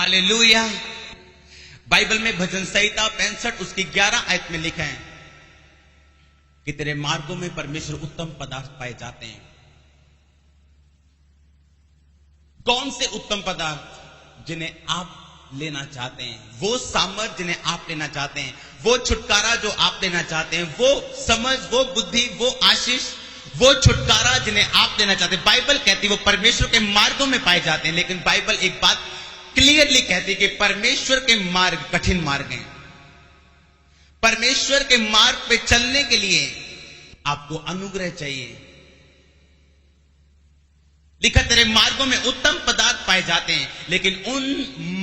Hallelujah. Bible में भजन संहिता 65 उसकी 11 आयत में लिखा है कि तेरे मार्गों में परमेश्वर उत्तम पदार्थ पाए जाते हैं। कौन से उत्तम पदार्थ? जिन्हें आप लेना चाहते हैं, वो सामर्थ जिन्हें आप लेना चाहते हैं, वो छुटकारा जो आप लेना चाहते हैं, वो समझ, वो बुद्धि, वो आशीष, वो छुटकारा जिन्हें आप लेना चाहते हैं। बाइबल कहती है वो परमेश्वर के मार्गों में पाए जाते हैं। लेकिन बाइबल एक बात क्लियरली कहती है कि परमेश्वर के मार्ग कठिन मार्ग हैं। परमेश्वर के मार्ग पे चलने के लिए आपको अनुग्रह चाहिए। लिखा तेरे मार्गों में उत्तम पदार्थ पाए जाते हैं। लेकिन उन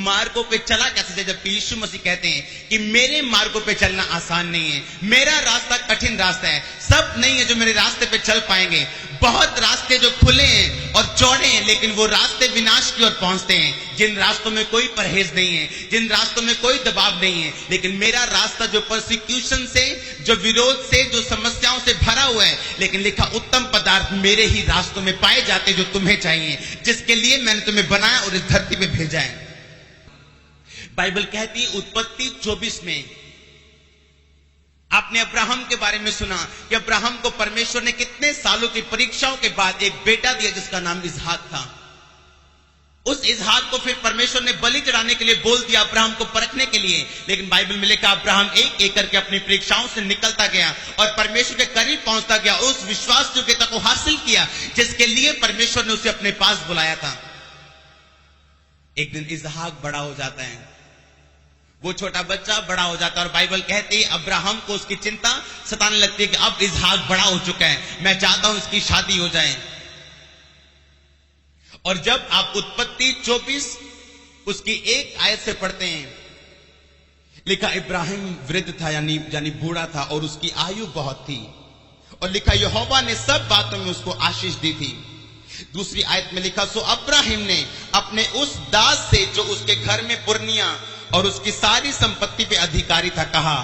मार्गों पे चला कैसे जाए? जबकि यीशु मसीह कहते हैं कि मेरे मार्गों पे चलना आसान नहीं है, मेरा रास्ता कठिन रास्ता है। सब नहीं है जो मेरे रास्ते पे चल पाएंगे। बहुत रास्ते जो खुले हैं और चौड़े हैं, लेकिन वो रास्ते विनाश की ओर पहुंचते हैं। जिन रास्तों में कोई परहेज नहीं है, जिन रास्तों में कोई दबाव नहीं है। लेकिन मेरा रास्ता जो परसिक्यूशन से, जो विरोध से, जो समस्याओं से भरा हुआ है, लेकिन लिखा उत्तम पदार्थ मेरे ही रास्तों में पाए जाते जो तुम्हें चाहिए, जिसके लिए मैंने तुम्हें बनाया और इस धरती पे भेजा है। बाइबल कहती है उत्पत्ति 24 में, आपने अब्राहम के बारे में सुना कि अब्राहम को परमेश्वर ने कितने सालों की परीक्षाओं के बाद एक बेटा दिया जिसका नाम इसहाक था। उस इसहाक को फिर परमेश्वर ने बलि चढ़ाने के लिए बोल दिया अब्राहम को परखने के लिए। लेकिन बाइबल में लिखा अब्राहम एक एक करके अपनी परीक्षाओं से निकलता गया और परमेश्वर के करीब पहुंचता गया। उस विश्वास योग्यता को हासिल किया जिसके लिए परमेश्वर ने उसे अपने पास बुलाया था। एक दिन इसहाक बड़ा हो जाता है, वो छोटा बच्चा बड़ा हो जाता है और बाइबल कहती है अब्राहम को उसकी चिंता सताने लगती है कि अब इसहाक बड़ा हो चुका है, मैं चाहता हूं इसकी शादी हो जाए। और जब आप उत्पत्ति 24 उसकी 1 आयत से पढ़ते हैं, लिखा इब्राहिम वृद्ध था, यानी बूढ़ा था और उसकी आयु बहुत थी। और लिखा यहोवा ने सब बातों में उसको आशीष दी थी। दूसरी आयत में लिखा सो अब्राहिम ने अपने उस दास से जो उसके घर में पुरनिया और उसकी सारी संपत्ति पे अधिकारी था कहा,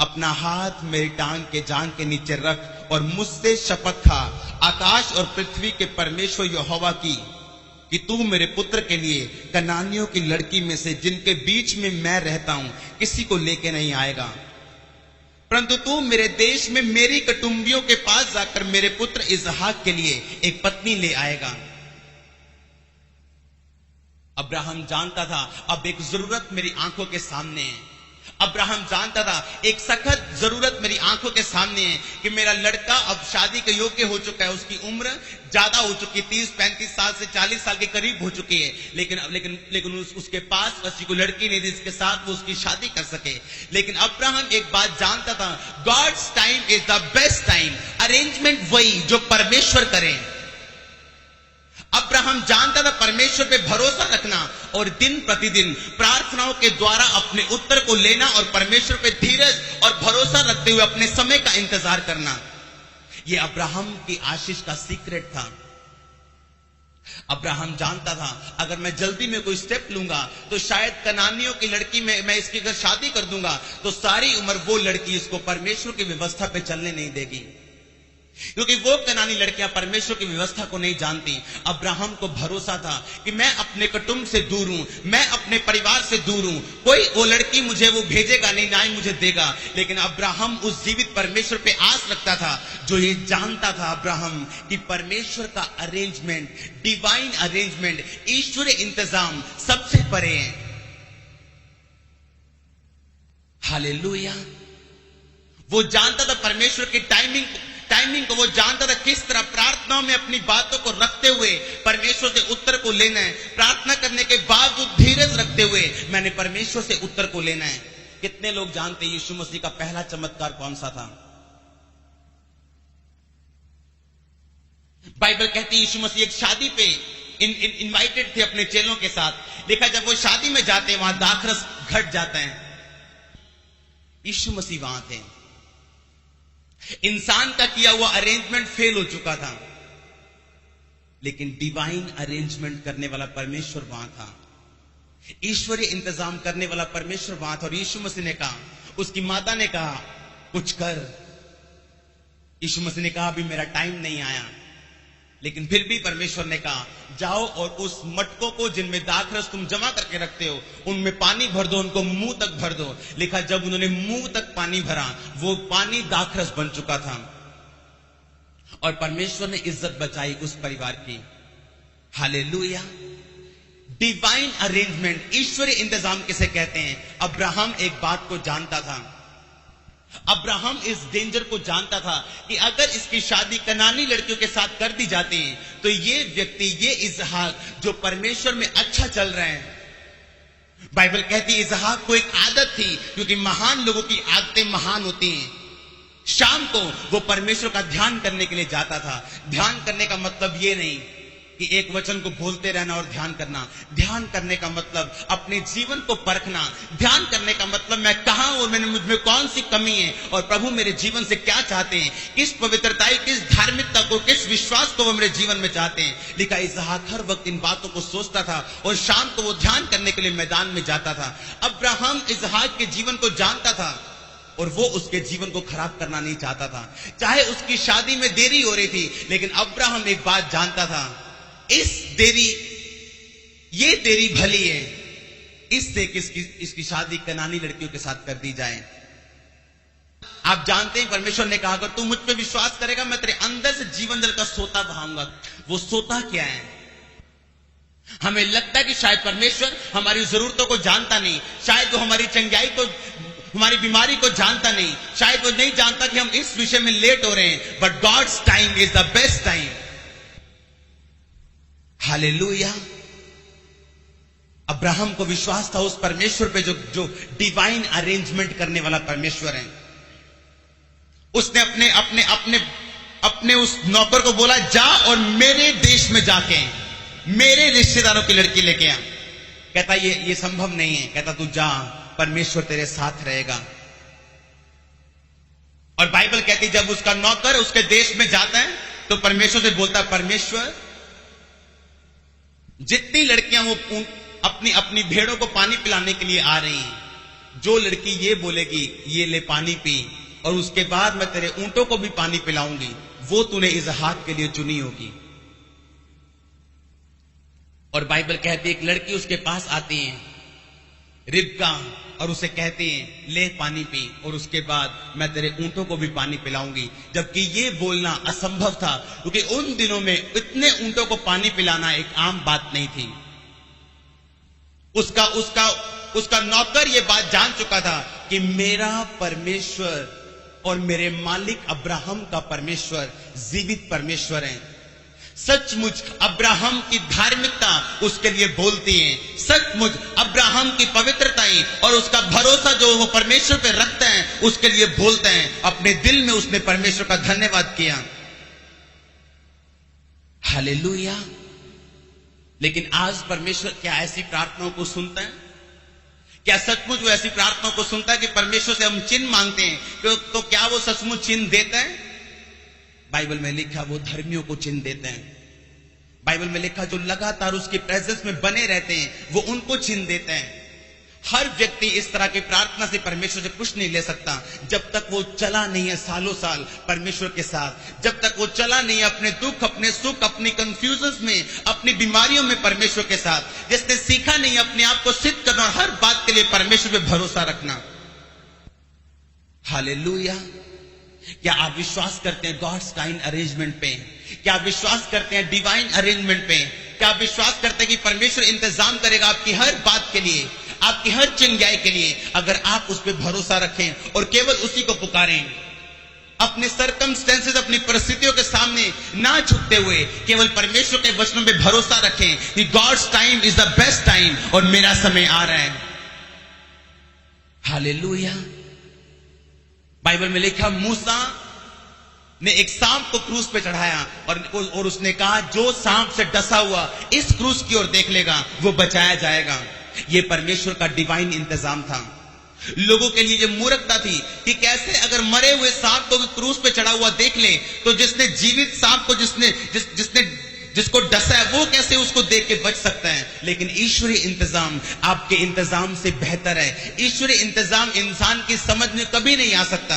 अपना हाथ मेरी टांग के जांघ के नीचे रख और मुझसे शपथ खा आकाश और पृथ्वी के परमेश्वर यहोवा की कि तू मेरे पुत्र के लिए कनानियों की लड़की में से जिनके बीच में मैं रहता हूं किसी को लेके नहीं आएगा, परंतु तू मेरे देश में मेरी कुटुंबियों के पास जाकर मेरे पुत्र इसहाक के लिए एक पत्नी ले आएगा। अब्राहम जानता था अब एक जरूरत मेरी आंखों के सामने है। अब्राहम जानता था एक सख्त जरूरत मेरी आंखों के सामने है कि मेरा लड़का अब शादी के योग्य हो चुका है, उसकी उम्र ज्यादा हो चुकी, 30-35 साल से 40 साल के करीब हो चुकी है। लेकिन उसके पास ऐसी कोई लड़की नहीं जिसके साथ वो उसकी शादी कर सके। लेकिन अब्राहम एक बात जानता था, God's time is the best time. Arrangement वही जो परमेश्वर करे। अब्राहम जानता था परमेश्वर पे भरोसा रखना और दिन प्रतिदिन प्रार्थनाओं के द्वारा अपने उत्तर को लेना और परमेश्वर पे धीरज और भरोसा रखते हुए अपने समय का इंतजार करना, यह अब्राहम की आशीष का सीक्रेट था। अब्राहम जानता था अगर मैं जल्दी में कोई स्टेप लूंगा तो शायद कनानियों की लड़की में मैं इसकी अगर शादी कर दूंगा तो सारी उम्र वो लड़की इसको परमेश्वर की व्यवस्था पे चलने नहीं देगी, क्योंकि वो कनानी लड़कियां परमेश्वर की व्यवस्था को नहीं जानती। अब्राहम को भरोसा था कि मैं अपने कुटुंब से दूर हूं, मैं अपने परिवार से दूर हूं, कोई वो लड़की मुझे वो भेजेगा नहीं, ना ही मुझे देगा। लेकिन अब्राहम उस जीवित परमेश्वर पे आस रखता था जो ये जानता था अब्राहम कि परमेश्वर का अरेंजमेंट, डिवाइन अरेंजमेंट, ईश्वरीय इंतजाम सबसे परे है। हालेलुया। वो जानता था परमेश्वर की टाइमिंग को, वो जानता था किस तरह प्रार्थनाओं में अपनी बातों को रखते हुए परमेश्वर से उत्तर को लेना है। प्रार्थना करने के बावजूद धीरज रखते हुए मैंने परमेश्वर से उत्तर को लेना है। कितने लोग जानते हैं यीशु मसीह का पहला चमत्कार कौन सा था? बाइबल कहती है यीशु मसीह एक शादी पे इनवाइटेड थे अपने चेलों के साथ। लिखा जब वो शादी में जाते हैं वहां दाखरस घट जाता है। यीशु मसीह वहां थे। इंसान का किया हुआ अरेंजमेंट फेल हो चुका था, लेकिन डिवाइन अरेंजमेंट करने वाला परमेश्वर वहां था। ईश्वरीय इंतजाम करने वाला परमेश्वर वहां था। और यीशु मसीह ने कहा, उसकी माता ने कहा कुछ कर। यीशु मसीह ने कहा अभी मेरा टाइम नहीं आया, लेकिन फिर भी परमेश्वर ने कहा जाओ और उस मटकों को जिनमें दाखरस तुम जमा करके रखते हो उनमें पानी भर दो, उनको मुंह तक भर दो। लिखा जब उन्होंने मुंह तक पानी भरा वो पानी दाखरस बन चुका था और परमेश्वर ने इज्जत बचाई उस परिवार की। हालेलुया। डिवाइन अरेंजमेंट, ईश्वरीय इंतजाम किसे कहते हैं? अब्राहम एक बात को जानता था। अब्राहम इस डेंजर को जानता था कि अगर इसकी शादी कनानी लड़कियों के साथ कर दी जाती है तो ये व्यक्ति, ये इसहाक जो परमेश्वर में अच्छा चल रहे हैं, बाइबल कहती है इसहाक को एक आदत थी, क्योंकि महान लोगों की आदतें महान होती हैं। शाम को वो परमेश्वर का ध्यान करने के लिए जाता था। ध्यान करने का मतलब ये नहीं कि एक वचन को बोलते रहना और ध्यान करना। ध्यान करने का मतलब अपने जीवन को परखना। ध्यान करने का मतलब मैं कहां और मैंने मुझ में कौन सी कमी है और प्रभु मेरे जीवन से क्या चाहते हैं, किस पवित्रता, किस धार्मिकता को, किस विश्वास को वो मेरे जीवन में चाहते हैं। लिखा इसहाक हर वक्त इन बातों को सोचता था और शाम को वो ध्यान करने के लिए मैदान में जाता था। अब्राहम इसहाक के जीवन को जानता था और वो उसके जीवन को खराब करना नहीं चाहता था। चाहे उसकी शादी में देरी हो रही थी, लेकिन अब्राहम एक बात जानता था, ये देरी भली है, इससे इसकी शादी कनानी लड़कियों के साथ कर दी जाए। आप जानते हैं परमेश्वर ने कहा अगर तू मुझ पे विश्वास करेगा मैं तेरे अंदर से जीवन जल का सोता बहाऊंगा। वो सोता क्या है? हमें लगता है कि शायद परमेश्वर हमारी जरूरतों को जानता नहीं, शायद वो हमारी चंगाई को, हमारी बीमारी को जानता नहीं, शायद वो नहीं जानता कि हम इस विषय में लेट हो रहे हैं। But God's time is the best time. Hallelujah. Abraham को विश्वास था उस परमेश्वर पे जो डिवाइन अरेंजमेंट करने वाला परमेश्वर है। उसने अपने उस नौकर को बोला जा और मेरे देश में जाके मेरे रिश्तेदारों की लड़की लेके आ। कहता ये संभव नहीं है। कहता तू जा, परमेश्वर तेरे साथ रहेगा। और बाइबल कहती जब उसका नौकर उसके देश में जाता है तो परमेश्वर से बोलता है परमेश्वर जितनी लड़कियां वो अपनी भेड़ों को पानी पिलाने के लिए आ रही हैं, जो लड़की ये बोलेगी ये ले पानी पी और उसके बाद मैं तेरे ऊंटों को भी पानी पिलाऊंगी, वो तूने इसहाक के लिए चुनी होगी। और बाइबल कहती है एक लड़की उसके पास आती है रिबका और उसे कहती है ले पानी पी और उसके बाद मैं तेरे ऊंटों को भी पानी पिलाऊंगी। जबकि ये बोलना असंभव था, क्योंकि उन दिनों में इतने ऊंटों को पानी पिलाना एक आम बात नहीं थी। उसका नौकर ये बात जान चुका था कि मेरा परमेश्वर और मेरे मालिक अब्राहम का परमेश्वर जीवित परमेश्वर है। सचमुच अब्राहम की धार्मिकता उसके लिए बोलती है, सचमुच अब्राहम की पवित्रताएं और उसका भरोसा जो वो परमेश्वर पे रखते हैं उसके लिए बोलते हैं। अपने दिल में उसने परमेश्वर का धन्यवाद किया। हालेलुया। लेकिन आज परमेश्वर क्या ऐसी प्रार्थनाओं को सुनता है? क्या सचमुच वो ऐसी प्रार्थनाओं को सुनता है कि परमेश्वर से हम चिन्ह मांगते हैं तो क्या वो सचमुच चिन्ह देता है? बाइबल में लिखा वो धर्मियों को चिन्ह देते हैं। बाइबल में लिखा जो लगातार उसकी प्रेजेंस में बने रहते हैं वो उनको चिन्ह देते हैं। हर व्यक्ति इस तरह की प्रार्थना से परमेश्वर से कुछ नहीं ले सकता जब तक वो चला नहीं है सालों साल परमेश्वर के साथ, जब तक वो चला नहीं है अपने दुख, अपने सुख, अपनी कंफ्यूजन में, अपनी बीमारियों में परमेश्वर के साथ, जिसने सीखा नहीं अपने आप को सिद्ध करना और हर बात के लिए परमेश्वर पे भरोसा रखना। हालेलुया। क्या आप विश्वास करते हैं गॉड्स टाइम अरेंजमेंट पे? क्या आप विश्वास करते हैं डिवाइन अरेंजमेंट पे? क्या आप विश्वास करते हैं कि परमेश्वर इंतजाम करेगा आपकी हर बात के लिए, आपकी हर चिंगाई के लिए, अगर आप उस पर भरोसा रखें और केवल उसी को पुकारें? अपने सर्कमस्टेंसेस, अपनी परिस्थितियों के सामने ना झुकते हुए केवल परमेश्वर के वचनों पे भरोसा रखें कि God's time is the best time और मेरा समय आ रहा है। हालेलुया। बाइबल में लिखा मूसा ने एक सांप को क्रूस पे चढ़ाया और उसने कहा जो सांप से डसा हुआ इस क्रूस की ओर देख लेगा वो बचाया जाएगा। ये परमेश्वर का डिवाइन इंतजाम था। लोगों के लिए ये मूर्खता थी कि कैसे अगर मरे हुए सांप को क्रूस पे चढ़ा हुआ देख ले तो जिसने जीवित सांप को जिसको डसा है वो कैसे उसको देख के बच सकता है। लेकिन ईश्वरीय इंतजाम आपके इंतजाम से बेहतर है। ईश्वरीय इंतजाम इंसान की समझ में कभी नहीं आ सकता।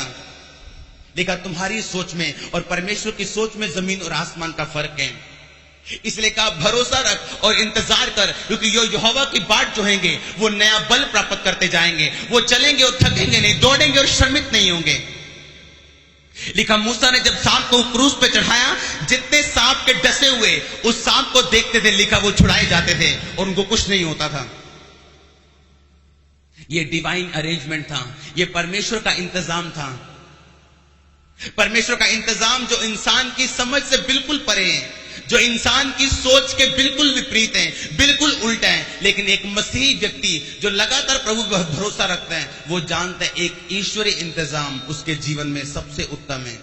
देखा तुम्हारी सोच में और परमेश्वर की सोच में जमीन और आसमान का फर्क है। इसलिए कहा भरोसा रख और इंतजार कर, क्योंकि यो यहोवा की बाट जोहेंगे वो नया बल प्राप्त करते जाएंगे। वो चलेंगे और थकेंगे नहीं, दौड़ेंगे और श्रमित नहीं होंगे। लिखा मूसा ने जब सांप को क्रूस पे चढ़ाया, जितने सांप के डसे हुए उस सांप को देखते थे, लिखा वो छुड़ाए जाते थे और उनको कुछ नहीं होता था। ये डिवाइन अरेंजमेंट था, ये परमेश्वर का इंतजाम था। परमेश्वर का इंतजाम जो इंसान की समझ से बिल्कुल परे है, जो इंसान की सोच के बिल्कुल विपरीत हैं, बिल्कुल उल्टा है। लेकिन एक मसीही व्यक्ति जो लगातार प्रभु पर भरोसा रखता है, वो जानता है एक ईश्वरीय इंतजाम उसके जीवन में सबसे उत्तम है।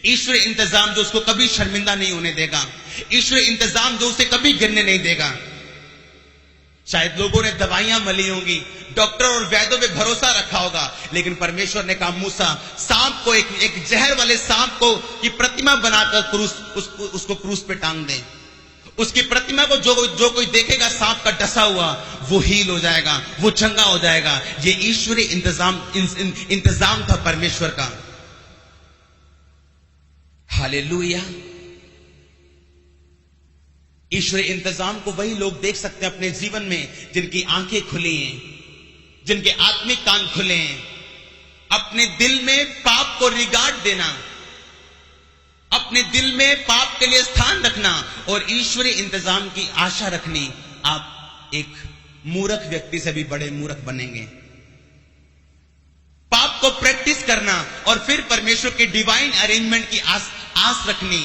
ईश्वरीय इंतजाम जो उसको कभी शर्मिंदा नहीं होने देगा, ईश्वरीय इंतजाम जो उसे कभी गिरने नहीं देगा। शायद लोगों ने दवाइयां मली होंगी, डॉक्टर और वैद्यों पे भरोसा रखा होगा, लेकिन परमेश्वर ने कहा मूसा, सांप को एक जहर वाले सांप को की प्रतिमा बनाकर उसको क्रूस पे टांग दे। उसकी प्रतिमा को जो कोई देखेगा सांप का डसा हुआ, वो हील हो जाएगा, वो चंगा हो जाएगा। ये ईश्वरीय इंतजाम था परमेश्वर का। हालेलुया। ईश्वरीय इंतजाम को वही लोग देख सकते हैं अपने जीवन में जिनकी आंखें खुली हैं, जिनके आत्मिक कान खुले हैं। अपने दिल में पाप को रिगार्ड देना, अपने दिल में पाप के लिए स्थान रखना और ईश्वरीय इंतजाम की आशा रखनी, आप एक मूर्ख व्यक्ति से भी बड़े मूर्ख बनेंगे। पाप को प्रैक्टिस करना और फिर परमेश्वर के डिवाइन अरेंजमेंट की आस रखनी।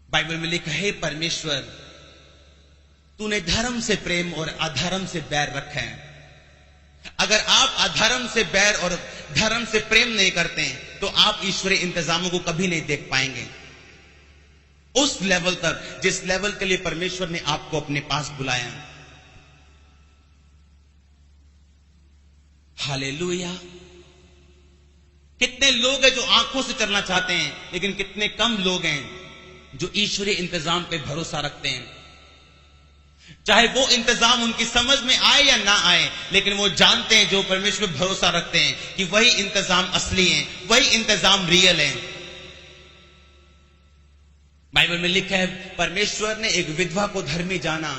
बाइबल में लिखा है, परमेश्वर तूने धर्म से प्रेम और अधर्म से बैर रखा है। अगर आप अधर्म से बैर और धर्म से प्रेम नहीं करते तो आप ईश्वरीय इंतजामों को कभी नहीं देख पाएंगे उस लेवल तक जिस लेवल के लिए परमेश्वर ने आपको अपने पास बुलाया। हालेलुया। कितने लोग हैं जो आंखों से चलना चाहते हैं, लेकिन कितने कम लोग हैं जो ईश्वरीय इंतजाम पे भरोसा रखते हैं। चाहे वो इंतजाम उनकी समझ में आए या ना आए, लेकिन वो जानते हैं, जो परमेश्वर पे भरोसा रखते हैं कि वही इंतजाम असली है, वही इंतजाम रियल है। बाइबल में लिखा है, परमेश्वर ने एक विधवा को धर्मी जाना।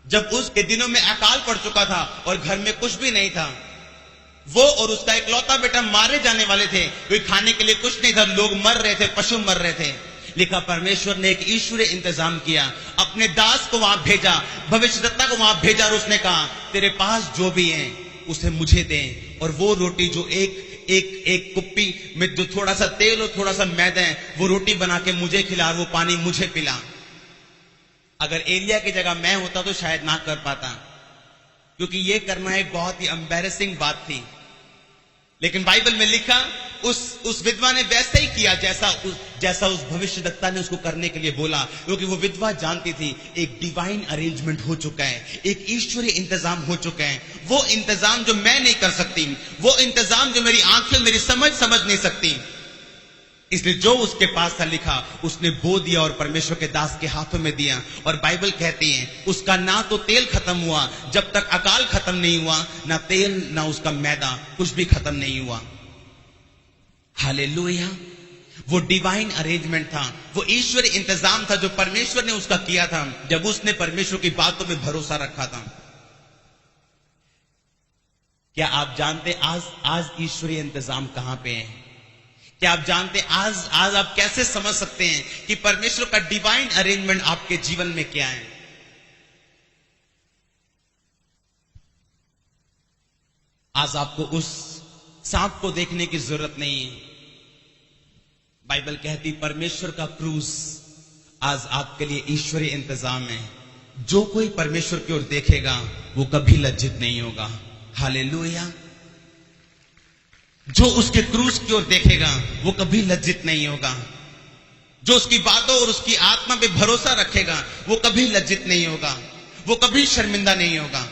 जब उसके दिनों में अकाल पड़ चुका था और घर में कुछ भी नहीं था, वो और उसका इकलौता बेटा मारे जाने वाले थे, कोई खाने के लिए कुछ नहीं था, लोग मर रहे थे, पशु मर रहे थे। लिखा परमेश्वर ने एक ईश्वरीय इंतजाम किया, अपने दास को वहां भेजा, भविष्यद्वक्ता को वहां भेजा और उसने कहा, तेरे पास जो भी है उसे मुझे दे, और वो रोटी जो एक कुप्पी में जो थोड़ा सा तेल और थोड़ा सा मैदा है, वो रोटी बना के मुझे खिला, वो पानी मुझे पिला। अगर एलिया की जगह मैं होता तो शायद ना कर पाता, क्योंकि ये करना एक बहुत ही एम्बैरेसिंग बात थी। लेकिन बाइबल में लिखा, उस विधवा ने वैसा ही किया जैसा उस भविष्यद्वक्ता ने उसको करने के लिए बोला, क्योंकि वो विधवा जानती थी एक डिवाइन अरेंजमेंट हो चुका है, एक ईश्वरीय इंतजाम हो चुका है। वो इंतजाम जो मैं नहीं कर सकती, वो इंतजाम जो मेरी आंखें मेरी समझ नहीं सकती। इसलिए जो उसके पास था, लिखा उसने बो दिया और परमेश्वर के दास के हाथों में दिया। और बाइबल कहती है, उसका ना तो तेल खत्म हुआ जब तक अकाल खत्म नहीं हुआ, ना तेल ना उसका मैदा, कुछ भी खत्म नहीं हुआ। हालेलुया। वो डिवाइन अरेंजमेंट था, वो ईश्वरीय इंतजाम था जो परमेश्वर ने उसका किया था जब उसने परमेश्वर की बातों में भरोसा रखा था। क्या आप जानते आज ईश्वरीय इंतजाम कहां पे है? क्या आप जानते आज आप कैसे समझ सकते हैं कि परमेश्वर का डिवाइन अरेंजमेंट आपके जीवन में क्या है? आज आपको उस सांप को देखने की जरूरत नहीं है। बाइबल कहती, परमेश्वर का क्रूस आज आपके लिए ईश्वरीय इंतजाम है। जो कोई परमेश्वर की ओर देखेगा वो कभी लज्जित नहीं होगा। हालेलुया। जो उसके क्रूस की ओर देखेगा वो कभी लज्जित नहीं होगा। जो उसकी बातों और उसकी आत्मा पे भरोसा रखेगा वो कभी लज्जित नहीं होगा, वो कभी शर्मिंदा नहीं होगा।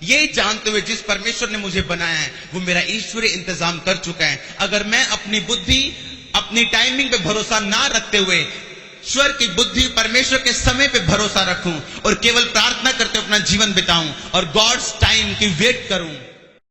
ये जानते हुए जिस परमेश्वर ने मुझे बनाया है वो मेरा ईश्वरीय इंतजाम कर चुका है। अगर मैं अपनी बुद्धि अपनी टाइमिंग पे भरोसा ना रखते हुए ईश्वर की बुद्धि परमेश्वर के समय पे भरोसा रखूं और केवल प्रार्थना करते अपना जीवन बिताऊं और गॉड्स टाइम की वेट करूं,